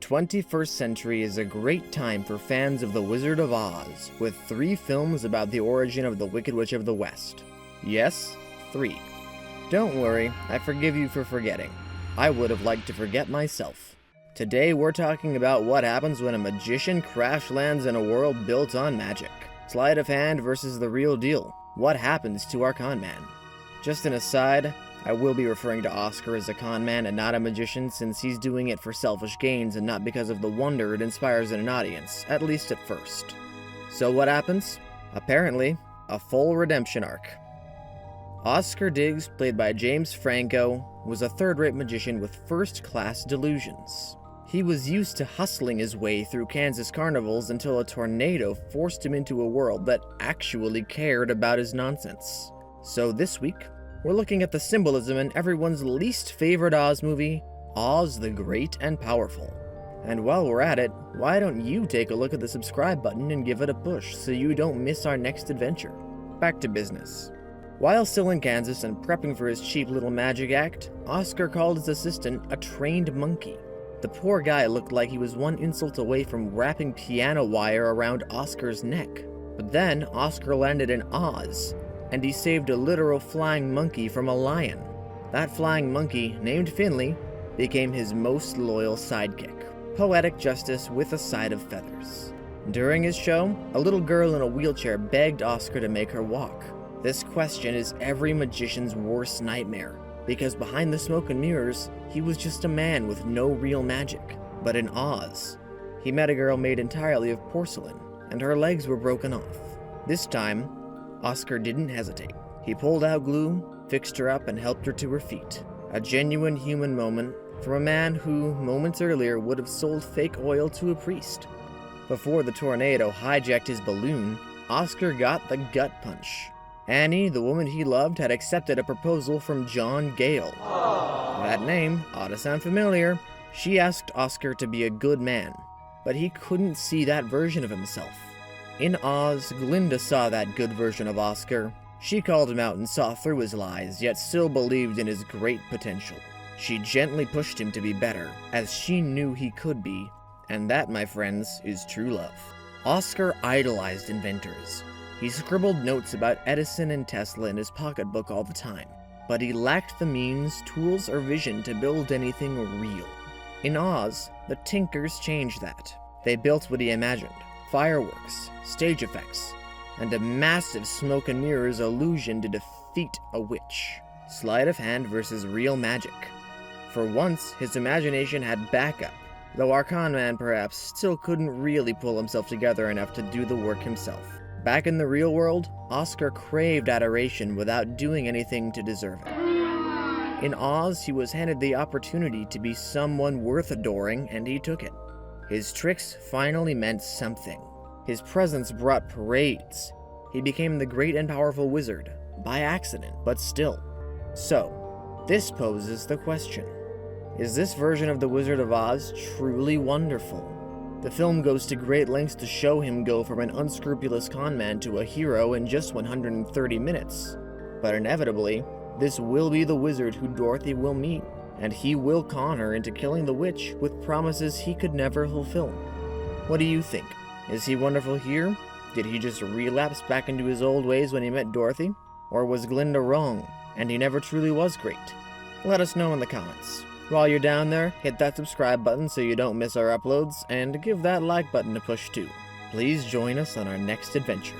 The 21st century is a great time for fans of The Wizard of Oz, with 3 films about the origin of the Wicked Witch of the West. Yes, 3. Don't worry, I forgive you for forgetting. I would have liked to forget myself. Today we're talking about what happens when a magician crash lands in a world built on magic. Sleight of hand versus the real deal. What happens to our conman? Just an aside, I will be referring to Oscar as a conman and not a magician, since he's doing it for selfish gains and not because of the wonder it inspires in an audience, at least at first. So what happens? Apparently, a full redemption arc. Oscar Diggs, played by James Franco, was a third-rate magician with first-class delusions. He was used to hustling his way through Kansas carnivals until a tornado forced him into a world that actually cared about his nonsense. So this week, we're looking at the symbolism in everyone's least favorite Oz movie, Oz the Great and Powerful. And while we're at it, why don't you take a look at the subscribe button and give it a push so you don't miss our next adventure. Back to business. While still in Kansas and prepping for his cheap little magic act, Oscar called his assistant a trained monkey. The poor guy looked like he was one insult away from wrapping piano wire around Oscar's neck. But then Oscar landed in Oz, and he saved a literal flying monkey from a lion. That flying monkey, named Finley, became his most loyal sidekick. Poetic justice with a side of feathers. During his show, a little girl in a wheelchair begged Oscar to make her walk. This question is every magician's worst nightmare, because behind the smoke and mirrors, he was just a man with no real magic. But in Oz, he met a girl made entirely of porcelain, and her legs were broken off. This time, Oscar didn't hesitate. He pulled out glue, fixed her up, and helped her to her feet. A genuine human moment from a man who, moments earlier, would have sold fake oil to a priest. Before the tornado hijacked his balloon, Oscar got the gut punch. Annie, the woman he loved, had accepted a proposal from John Gale. That name ought to sound familiar. She asked Oscar to be a good man, but he couldn't see that version of himself. In Oz, Glinda saw that good version of Oscar. She called him out and saw through his lies, yet still believed in his great potential. She gently pushed him to be better, as she knew he could be, and that, my friends, is true love. Oscar idolized inventors. He scribbled notes about Edison and Tesla in his pocketbook all the time, but he lacked the means, tools, or vision to build anything real. In Oz, the Tinkers changed that. They built what he imagined: fireworks, stage effects, and a massive smoke and mirrors illusion to defeat a witch. Sleight of hand versus real magic. For once, his imagination had backup, though our conman perhaps still couldn't really pull himself together enough to do the work himself. Back in the real world, Oscar craved adoration without doing anything to deserve it. In Oz, he was handed the opportunity to be someone worth adoring, and he took it. His tricks finally meant something. His presence brought parades. He became the great and powerful wizard, by accident, but still. So, this poses the question: is this version of the Wizard of Oz truly wonderful? The film goes to great lengths to show him go from an unscrupulous conman to a hero in just 130 minutes. But inevitably, this will be the wizard who Dorothy will meet, and he will con her into killing the witch with promises he could never fulfill. What do you think? Is he wonderful here? Did he just relapse back into his old ways when he met Dorothy? Or was Glinda wrong, and he never truly was great? Let us know in the comments. While you're down there, hit that subscribe button so you don't miss our uploads, and give that like button a push too. Please join us on our next adventure.